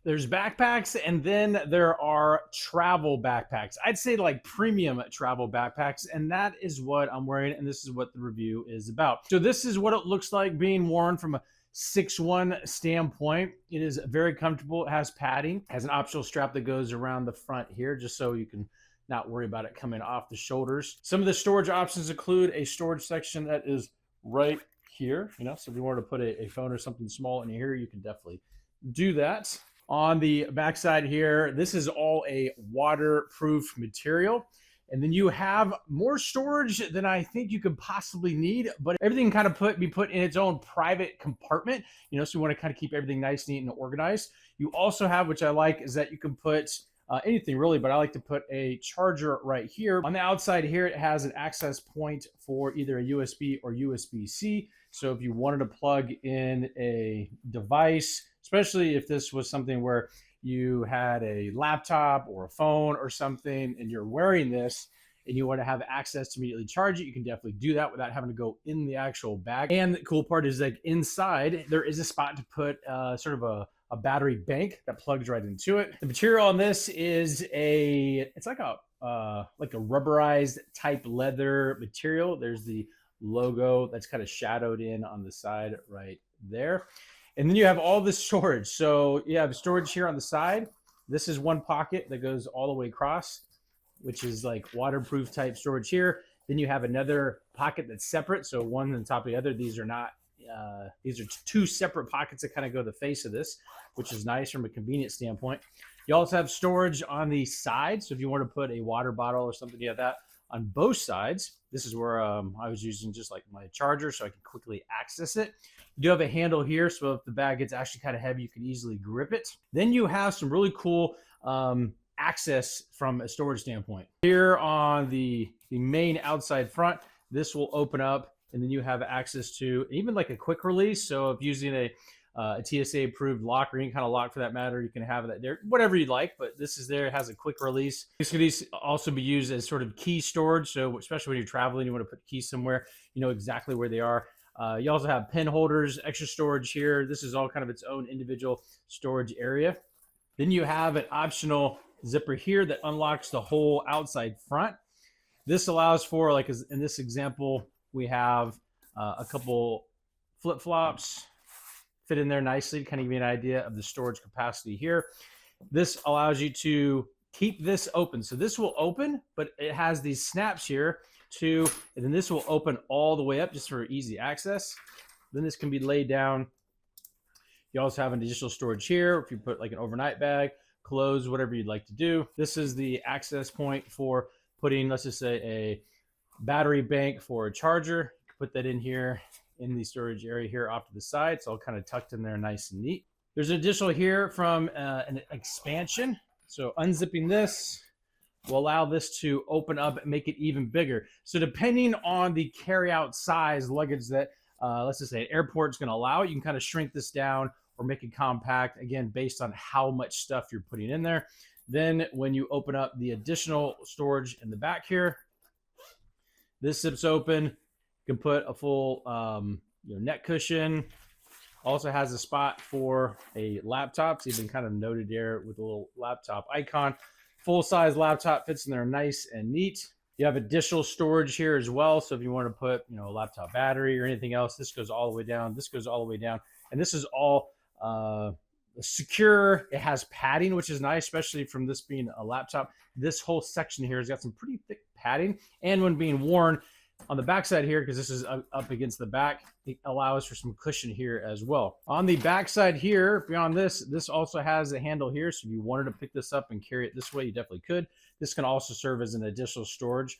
There's backpacks, and then there are travel backpacks. I'd say like premium travel backpacks, and that is what I'm wearing, and this is what the review is about. So this is what it looks like being worn from a 6'1" standpoint. It is very comfortable. It has padding, has an optional strap that goes around the front here, just so you can not worry about it coming off the shoulders. Some of the storage options include a storage section that is right here. So if you wanted to put a phone or something small in here, you can definitely do that. On the backside here, this is all a waterproof material. And then you have more storage than I think you could possibly need, but everything kind of be put in its own private compartment, so you want to kind of keep everything nice, neat, and organized. You also have, which I like, is that you can put anything really, but I like to put a charger right here. On the outside here, it has an access point for either a USB or USB-C. So if you wanted to plug in a device, especially if this was something where you had a laptop or a phone or something and you're wearing this and you want to have access to immediately charge it, you can definitely do that without having to go in the actual bag. And the cool part is, like, inside there is a spot to put sort of a battery bank that plugs right into it. The material on this is it's like a rubberized type leather material. There's the logo that's kind of shadowed in on the side right there. And then you have all this storage. So you have storage here on the side. This is one pocket that goes all the way across, which is like waterproof type storage here. Then you have another pocket that's separate. So one on top of the other. These are not, these are two separate pockets that kind of go the face of this, which is nice from a convenience standpoint. You also have storage on the side. So if you want to put a water bottle or something, you have that on both sides. This is where I was using just like my charger so I can quickly access it. You do have a handle here, so if the bag gets actually kind of heavy, you can easily grip it. Then you have some really cool access from a storage standpoint. Here on the main outside front, this will open up, and then you have access to even like a quick release. So if using a TSA approved lock or any kind of lock for that matter, you can have that there, whatever you'd like, but this is there. It has a quick release. This can also be used as sort of key storage. So especially when you're traveling, you want to put keys somewhere, you know exactly where they are. You also have pen holders, extra storage here. This is all kind of its own individual storage area. Then you have an optional zipper here that unlocks the whole outside front. This allows for, like in this example, we have a couple flip-flops fit in there nicely to kind of give you an idea of the storage capacity here. This allows you to keep this open. So this will open, but it has these snaps here too, and then this will open all the way up just for easy access. Then this can be laid down. You also have an additional storage here if you put like an overnight bag, clothes, whatever you'd like to do. This is the access point for putting, let's just say, a battery bank for a charger. You can put that in here in the storage area here off to the side. It's all kind of tucked in there nice and neat. There's an additional here from an expansion. So unzipping this will allow this to open up and make it even bigger. So depending on the carry-out size luggage that, let's just say an airport's gonna allow, you can kind of shrink this down or make it compact, again, based on how much stuff you're putting in there. Then when you open up the additional storage in the back here, this zips open. You can put a full neck cushion. Also has a spot for a laptop. It's even kind of noted there with a little laptop icon. Full-size laptop fits in there nice and neat. You have additional storage here as well. So if you want to put, a laptop battery or anything else, this goes all the way down. This goes all the way down. And this is all secure. It has padding, which is nice, especially from this being a laptop. This whole section here has got some pretty thick padding. And when being worn, on the back side here, because this is up against the back, it allows for some cushion here as well. On the back side here, beyond this also has a handle here. So if you wanted to pick this up and carry it this way, you definitely could. This can also serve as an additional storage.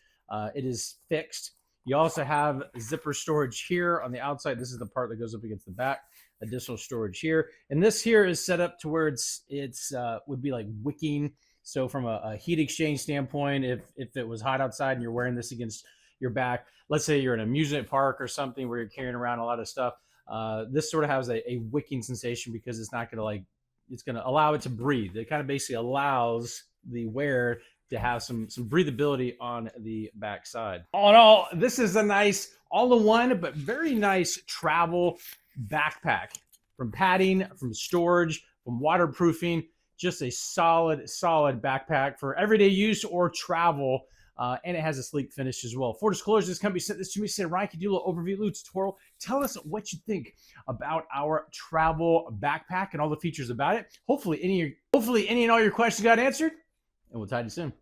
It is fixed. You also have zipper storage here on the outside. This is the part that goes up against the back. Additional storage here. And this here is set up to where it's would be like wicking. So from a heat exchange standpoint, if it was hot outside and you're wearing this against your back, let's say you're in an amusement park or something where you're carrying around a lot of stuff, this sort of has a wicking sensation because it's not going to it's going to allow it to breathe. It kind of basically allows the wearer to have some breathability on the back side. All in all, this is a nice all-in-one but very nice travel backpack. From padding, from storage, from waterproofing, just a solid backpack for everyday use or travel. And it has a sleek finish as well. For disclosure, this company sent this to me, said, Ryan, could you do a little overview, little tutorial? Tell us what you think about our travel backpack and all the features about it. Hopefully any and all your questions got answered, and we'll talk to you soon.